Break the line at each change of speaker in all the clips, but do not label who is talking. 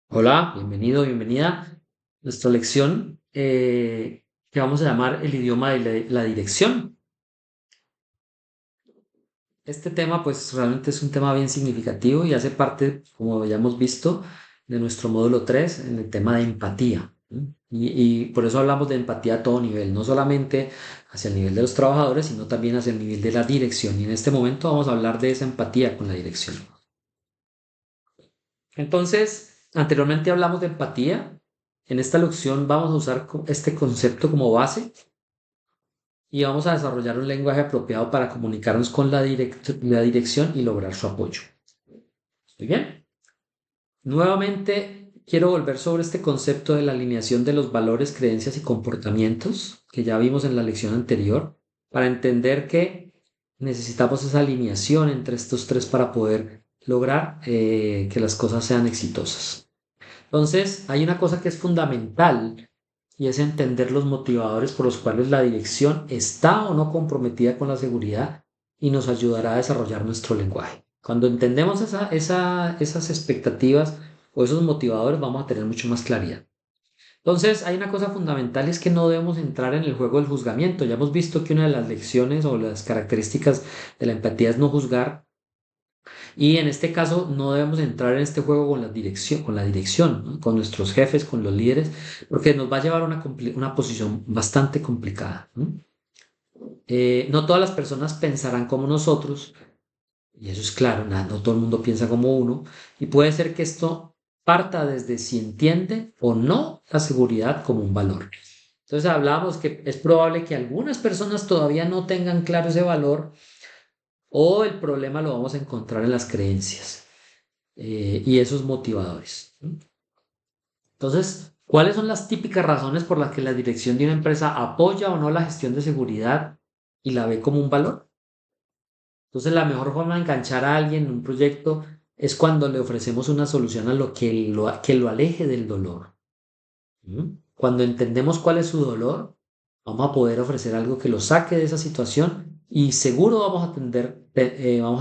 Hola, bienvenido, bienvenida. Nuestra lección que vamos a llamar el idioma de la dirección. Este tema pues realmente es un tema bien significativo y hace parte, como ya hemos visto, de nuestro módulo 3 en el tema de empatía. ¿Sí? Y por eso hablamos de empatía a todo nivel, no solamente hacia el nivel de los trabajadores, sino también hacia el nivel de la dirección. Y en este momento vamos a hablar de esa empatía con la dirección. Entonces, anteriormente hablamos de empatía. En esta lección vamos a usar este concepto como base y vamos a desarrollar un lenguaje apropiado para comunicarnos con la dirección y lograr su apoyo. Muy bien. Nuevamente, quiero volver sobre este concepto de la alineación de los valores, creencias y comportamientos que ya vimos en la lección anterior para entender que necesitamos esa alineación entre estos tres para poder lograr que las cosas sean exitosas. Entonces, hay una cosa que es fundamental y es entender los motivadores por los cuales la dirección está o no comprometida con la seguridad y nos ayudará a desarrollar nuestro lenguaje. Cuando entendemos esas expectativas o esos motivadores, vamos a tener mucho más claridad. Entonces, hay una cosa fundamental, es que no debemos entrar en el juego del juzgamiento. Ya hemos visto que una de las lecciones o las características de la empatía es no juzgar, y en este caso no debemos entrar en este juego con la dirección, ¿no? Con nuestros jefes, con los líderes, porque nos va a llevar a una posición bastante complicada, ¿no? No todas las personas pensarán como nosotros, y eso es claro, no todo el mundo piensa como uno, y puede ser que esto parta desde si entiende o no la seguridad como un valor. Entonces hablábamos que es probable que algunas personas todavía no tengan claro ese valor, o el problema lo vamos a encontrar en las creencias y esos motivadores. Entonces, ¿cuáles son las típicas razones por las que la dirección de una empresa apoya o no la gestión de seguridad y la ve como un valor? Entonces, la mejor forma de enganchar a alguien en un proyecto es cuando le ofrecemos una solución a que lo aleje del dolor. ¿Mm? Cuando entendemos cuál es su dolor, vamos a poder ofrecer algo que lo saque de esa situación y seguro vamos a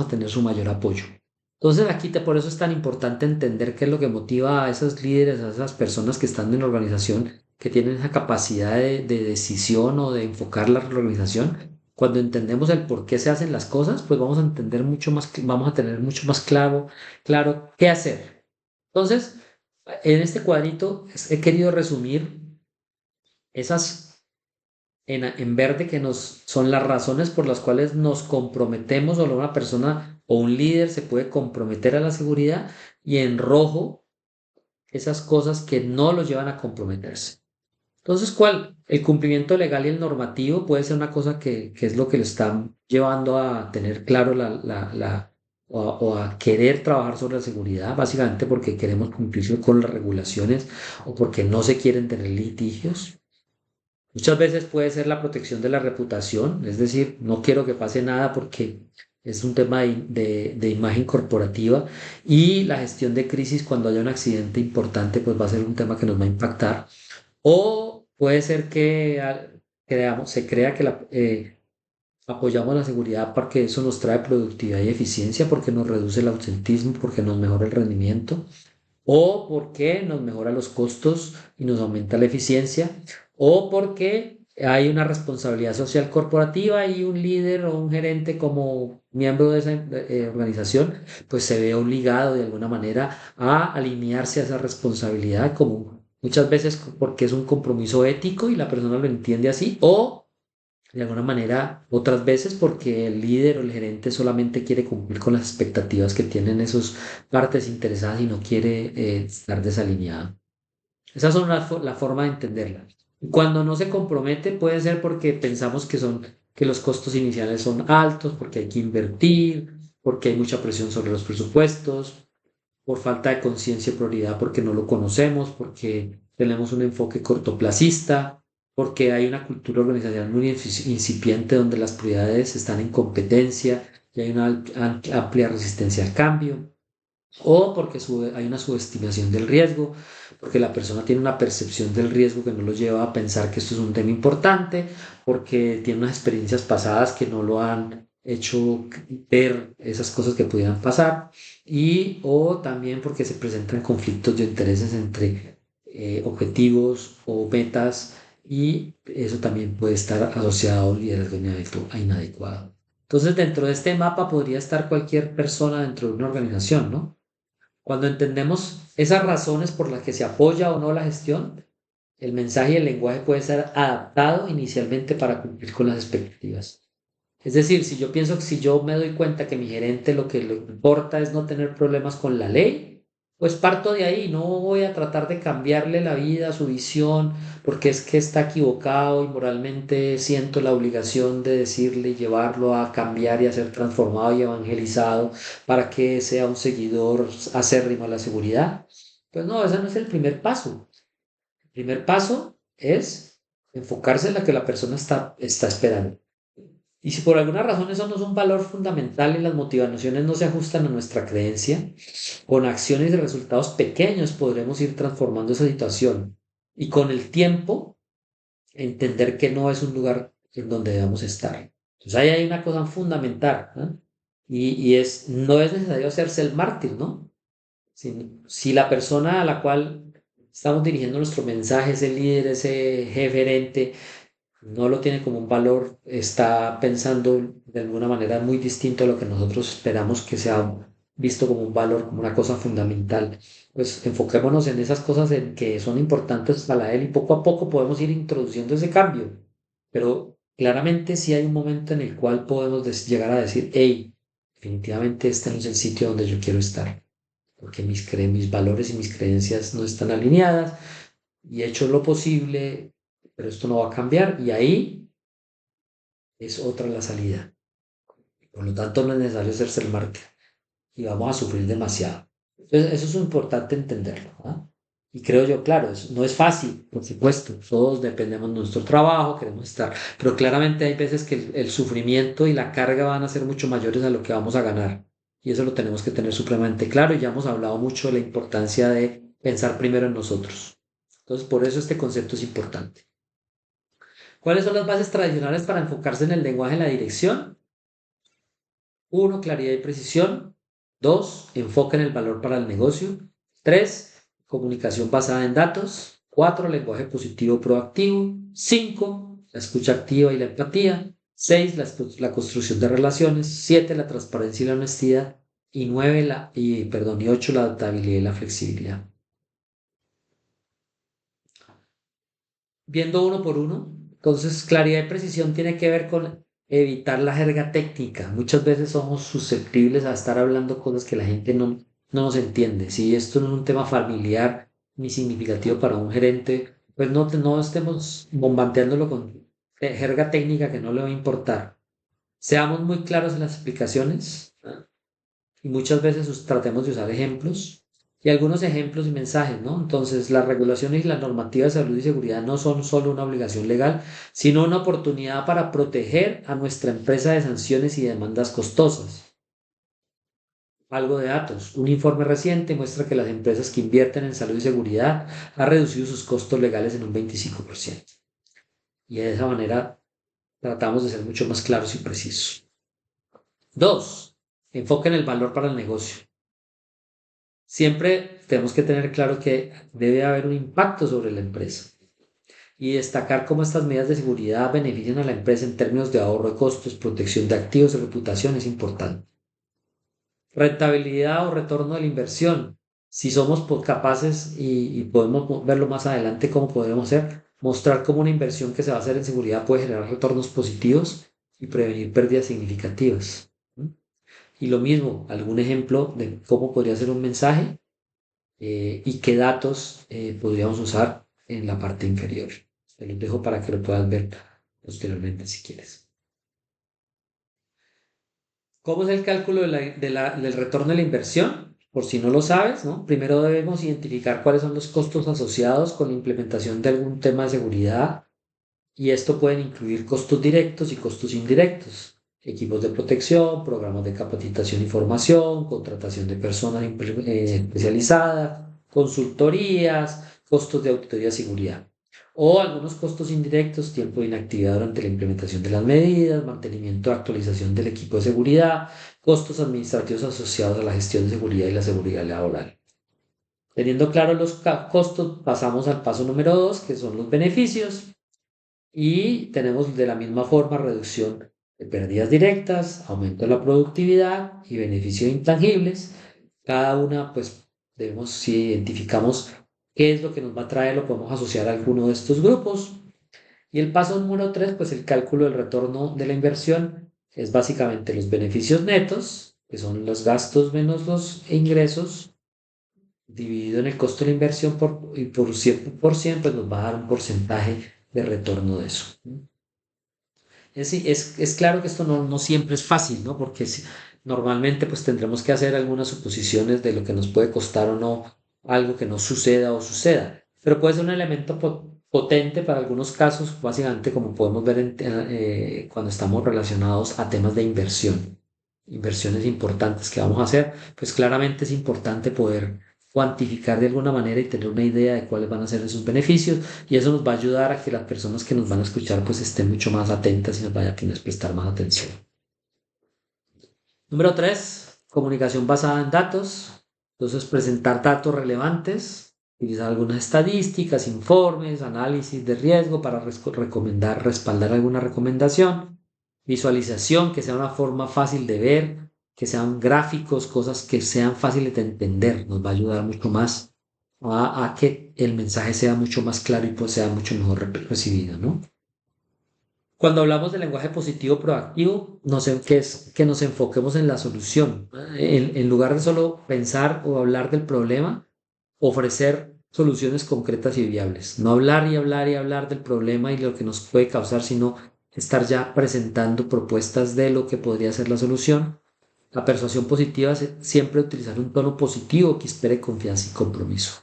tener su mayor apoyo. Entonces por eso es tan importante entender qué es lo que motiva a esos líderes, a esas personas que están en la organización, que tienen esa capacidad de decisión o de enfocar la organización. Cuando entendemos el por qué se hacen las cosas, pues vamos a entender mucho más, vamos a tener mucho más claro qué hacer. Entonces, en este cuadrito he querido resumir esas en verde que son las razones por las cuales nos comprometemos o una persona o un líder se puede comprometer a la seguridad, y en rojo esas cosas que no lo llevan a comprometerse. Entonces, ¿cuál? El cumplimiento legal y el normativo puede ser una cosa que es lo que lo están llevando a tener claro o a querer trabajar sobre la seguridad, básicamente porque queremos cumplir con las regulaciones o porque no se quieren tener litigios. Muchas veces puede ser la protección de la reputación, es decir, no quiero que pase nada porque es un tema de imagen corporativa, y la gestión de crisis cuando haya un accidente importante pues va a ser un tema que nos va a impactar. O puede ser que se crea que apoyamos la seguridad porque eso nos trae productividad y eficiencia, porque nos reduce el ausentismo, porque nos mejora el rendimiento, o porque nos mejora los costos y nos aumenta la eficiencia, o porque hay una responsabilidad social corporativa y un líder o un gerente como miembro de esa organización, pues se ve obligado de alguna manera a alinearse a esa responsabilidad, como muchas veces porque es un compromiso ético y la persona lo entiende así, o de alguna manera otras veces porque el líder o el gerente solamente quiere cumplir con las expectativas que tienen esos partes interesadas y no quiere estar desalineado. Esas son la forma de entenderla. Cuando no se compromete puede ser porque pensamos que los costos iniciales son altos, porque hay que invertir, porque hay mucha presión sobre los presupuestos, por falta de conciencia y prioridad, porque no lo conocemos, porque tenemos un enfoque cortoplacista, porque hay una cultura organizacional muy incipiente donde las prioridades están en competencia y hay una amplia resistencia al cambio, o porque hay una subestimación del riesgo, porque la persona tiene una percepción del riesgo que no lo lleva a pensar que esto es un tema importante, porque tiene unas experiencias pasadas que no lo han hecho ver esas cosas que pudieran pasar y o también porque se presentan conflictos de intereses entre objetivos o metas y eso también puede estar asociado a un liderazgo inadecuado. Entonces, dentro de este mapa podría estar cualquier persona dentro de una organización, ¿no? Cuando entendemos esas razones por las que se apoya o no la gestión, el mensaje y el lenguaje puede ser adaptado inicialmente para cumplir con las expectativas. Es decir, si yo pienso que si yo me doy cuenta que mi gerente lo que le importa es no tener problemas con la ley, pues parto de ahí, no voy a tratar de cambiarle la vida, su visión, porque es que está equivocado y moralmente siento la obligación de decirle y llevarlo a cambiar y a ser transformado y evangelizado para que sea un seguidor acérrimo a la seguridad. Pues no, ese no es el primer paso. El primer paso es enfocarse en la que la persona está esperando. Y si por alguna razón eso no es un valor fundamental y las motivaciones no se ajustan a nuestra creencia, con acciones y resultados pequeños podremos ir transformando esa situación. Y con el tiempo, entender que no es un lugar en donde debemos estar. Entonces ahí hay una cosa fundamental, ¿no? No es necesario hacerse el mártir, ¿no? Si la persona a la cual estamos dirigiendo nuestro mensaje, ese líder, ese gerente, no lo tiene como un valor, está pensando de alguna manera muy distinto a lo que nosotros esperamos que sea visto como un valor, como una cosa fundamental. Pues enfoquémonos en esas cosas en que son importantes para él y poco a poco podemos ir introduciendo ese cambio. Pero claramente sí hay un momento en el cual podemos llegar a decir, hey, definitivamente este no es el sitio donde yo quiero estar, porque mis valores y mis creencias no están alineadas y he hecho lo posible, pero esto no va a cambiar y ahí es otra la salida. Por lo tanto, no es necesario hacerse el mártir y vamos a sufrir demasiado. Entonces, eso es importante entenderlo, ¿no? Y creo yo, claro, no es fácil, por supuesto, todos dependemos de nuestro trabajo, queremos estar, pero claramente hay veces que el sufrimiento y la carga van a ser mucho mayores a lo que vamos a ganar. Y eso lo tenemos que tener supremamente claro y ya hemos hablado mucho de la importancia de pensar primero en nosotros. Entonces, por eso este concepto es importante. ¿Cuáles son las bases tradicionales para enfocarse en el lenguaje en la dirección? Uno, claridad y precisión. Dos, enfoque en el valor para el negocio. Tres, comunicación basada en datos. Cuatro, lenguaje positivo proactivo. Cinco, la escucha activa y la empatía. Seis, la construcción de relaciones. Siete, la transparencia y la honestidad. Y nueve, y ocho, la adaptabilidad y la flexibilidad. Viendo uno por uno. Entonces, claridad y precisión tiene que ver con evitar la jerga técnica. Muchas veces somos susceptibles a estar hablando cosas que la gente no nos entiende. Si esto no es un tema familiar ni significativo para un gerente, pues no estemos bombardeándolo con jerga técnica que no le va a importar. Seamos muy claros en las explicaciones, ¿no? Y muchas veces tratemos de usar ejemplos y algunos ejemplos y mensajes, ¿no? Entonces, las regulaciones y las normativas de salud y seguridad no son solo una obligación legal, sino una oportunidad para proteger a nuestra empresa de sanciones y demandas costosas. Algo de datos. Un informe reciente muestra que las empresas que invierten en salud y seguridad han reducido sus costos legales en un 25%. Y de esa manera tratamos de ser mucho más claros y precisos. Dos, enfoque en el valor para el negocio. Siempre tenemos que tener claro que debe haber un impacto sobre la empresa y destacar cómo estas medidas de seguridad benefician a la empresa en términos de ahorro de costos, protección de activos y reputación es importante. Rentabilidad o retorno de la inversión. Si somos capaces y podemos verlo más adelante cómo podemos hacer, mostrar cómo una inversión que se va a hacer en seguridad puede generar retornos positivos y prevenir pérdidas significativas. ¿Mm? Y lo mismo, algún ejemplo de cómo podría ser un mensaje y qué datos podríamos usar en la parte inferior. Te los dejo para que lo puedas ver posteriormente si quieres. ¿Cómo es el cálculo del retorno de la inversión? Por si no lo sabes, ¿no? Primero debemos identificar cuáles son los costos asociados con la implementación de algún tema de seguridad y esto pueden incluir costos directos y costos indirectos. Equipos de protección, programas de capacitación y formación, contratación de personas especializadas, consultorías, costos de auditoría y seguridad. o algunos costos indirectos, tiempo de inactividad durante la implementación de las medidas, mantenimiento de actualización del equipo de seguridad, costos administrativos asociados a la gestión de seguridad y la seguridad laboral. Teniendo claros los costos, pasamos al paso número 2, que son los beneficios, y tenemos de la misma forma reducción de pérdidas directas, aumento de la productividad y beneficios intangibles. Cada una, pues, debemos, si identificamos qué es lo que nos va a traer, lo podemos asociar a alguno de estos grupos. Y el paso número 3, pues el cálculo del retorno de la inversión es básicamente los beneficios netos, que son los gastos menos los ingresos, dividido en el costo de la inversión y por 100%, pues nos va a dar un porcentaje de retorno de eso. Es claro que esto no siempre es fácil, ¿no? Porque normalmente pues tendremos que hacer algunas suposiciones de lo que nos puede costar o no algo que no suceda o suceda, pero puede ser un elemento potente para algunos casos, básicamente como podemos ver cuando estamos relacionados a temas de inversiones importantes que vamos a hacer, pues claramente es importante poder cuantificar de alguna manera y tener una idea de cuáles van a ser esos beneficios, y eso nos va a ayudar a que las personas que nos van a escuchar pues estén mucho más atentas y nos vayan a quienes prestar más atención. Número 3, comunicación basada en datos. Entonces, presentar datos relevantes, utilizar algunas estadísticas, informes, análisis de riesgo para respaldar alguna recomendación, visualización, que sea una forma fácil de ver, que sean gráficos, cosas que sean fáciles de entender, nos va a ayudar mucho más a que el mensaje sea mucho más claro y pues sea mucho mejor recibido, ¿no? Cuando hablamos de lenguaje positivo proactivo, no sé qué es que nos enfoquemos en la solución. En lugar de solo pensar o hablar del problema, ofrecer soluciones concretas y viables. No hablar y hablar y hablar del problema y lo que nos puede causar, sino estar ya presentando propuestas de lo que podría ser la solución. La persuasión positiva es siempre utilizar un tono positivo que espere confianza y compromiso.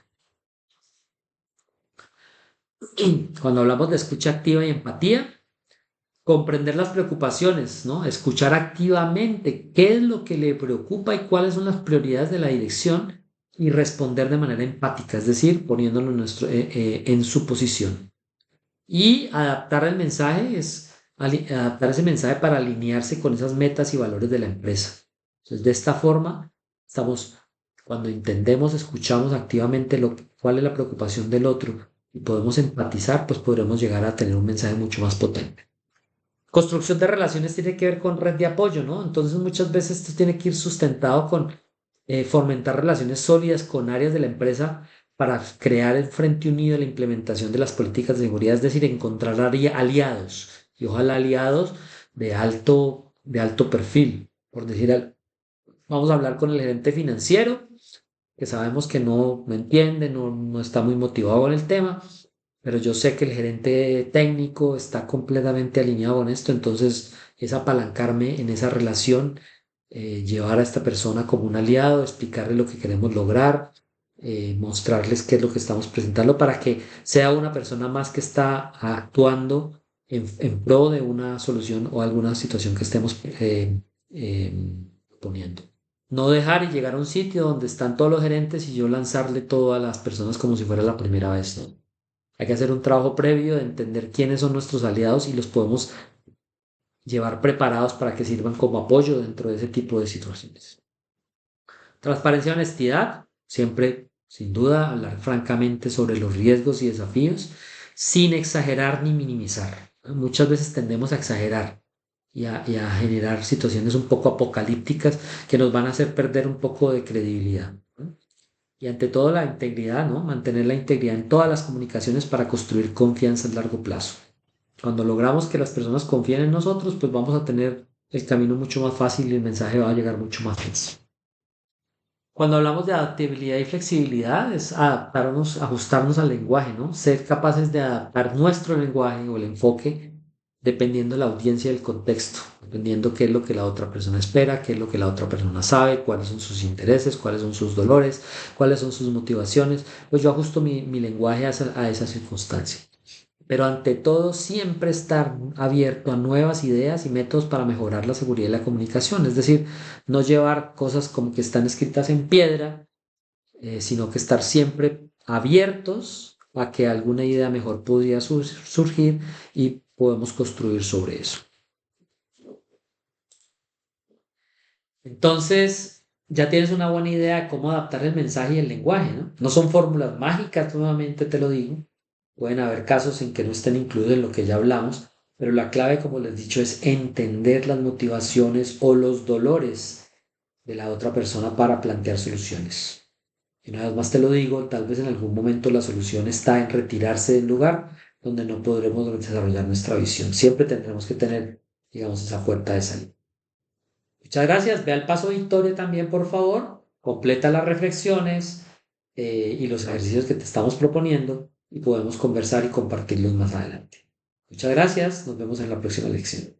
Cuando hablamos de escucha activa y empatía, comprender las preocupaciones, ¿no? Escuchar activamente qué es lo que le preocupa y cuáles son las prioridades de la dirección y responder de manera empática, es decir, poniéndolo en su posición. Y adaptar el mensaje es adaptar ese mensaje para alinearse con esas metas y valores de la empresa. Entonces, de esta forma, cuando entendemos, escuchamos activamente cuál es la preocupación del otro y podemos empatizar, pues podremos llegar a tener un mensaje mucho más potente. Construcción de relaciones tiene que ver con red de apoyo, ¿no? Entonces muchas veces esto tiene que ir sustentado con fomentar relaciones sólidas con áreas de la empresa para crear el frente unido a la implementación de las políticas de seguridad, es decir, encontrar aliados y ojalá aliados de alto perfil. Por decir, vamos a hablar con el gerente financiero, que sabemos que no entiende, no está muy motivado con el tema, pero yo sé que el gerente técnico está completamente alineado con esto, entonces es apalancarme en esa relación, llevar a esta persona como un aliado, explicarle lo que queremos lograr, mostrarles qué es lo que estamos presentando para que sea una persona más que está actuando en pro de una solución o alguna situación que estemos poniendo. No dejar y llegar a un sitio donde están todos los gerentes y yo lanzarle todo a las personas como si fuera la primera vez, ¿no? Hay que hacer un trabajo previo de entender quiénes son nuestros aliados y los podemos llevar preparados para que sirvan como apoyo dentro de ese tipo de situaciones. Transparencia y honestidad, siempre, sin duda, hablar francamente sobre los riesgos y desafíos, sin exagerar ni minimizar. Muchas veces tendemos a exagerar y a generar situaciones un poco apocalípticas que nos van a hacer perder un poco de credibilidad. Y ante todo la integridad, ¿no? Mantener la integridad en todas las comunicaciones para construir confianza a largo plazo. Cuando logramos que las personas confíen en nosotros, pues vamos a tener el camino mucho más fácil y el mensaje va a llegar mucho más fácil. Cuando hablamos de adaptabilidad y flexibilidad, es adaptarnos, ajustarnos al lenguaje, ¿no? Ser capaces de adaptar nuestro lenguaje o el enfoque dependiendo de la audiencia y el contexto, dependiendo qué es lo que la otra persona espera, qué es lo que la otra persona sabe, cuáles son sus intereses, cuáles son sus dolores, cuáles son sus motivaciones, pues yo ajusto mi lenguaje a esa circunstancia. Pero ante todo, siempre estar abierto a nuevas ideas y métodos para mejorar la seguridad y la comunicación. Es decir, no llevar cosas como que están escritas en piedra, sino que estar siempre abiertos a que alguna idea mejor podría surgir y podemos construir sobre eso. Entonces, ya tienes una buena idea de cómo adaptar el mensaje y el lenguaje, ¿no? No son fórmulas mágicas, nuevamente te lo digo. Pueden haber casos en que no estén incluidos en lo que ya hablamos, pero la clave, como les he dicho, es entender las motivaciones o los dolores de la otra persona para plantear soluciones. Y una vez más te lo digo, tal vez en algún momento la solución está en retirarse del lugar donde no podremos desarrollar nuestra visión. Siempre tendremos que tener, digamos, esa puerta de salida. Muchas gracias. Ve al paso Victoria también, por favor. Completa las reflexiones y los ejercicios que te estamos proponiendo y podemos conversar y compartirlos más adelante. Muchas gracias. Nos vemos en la próxima lección.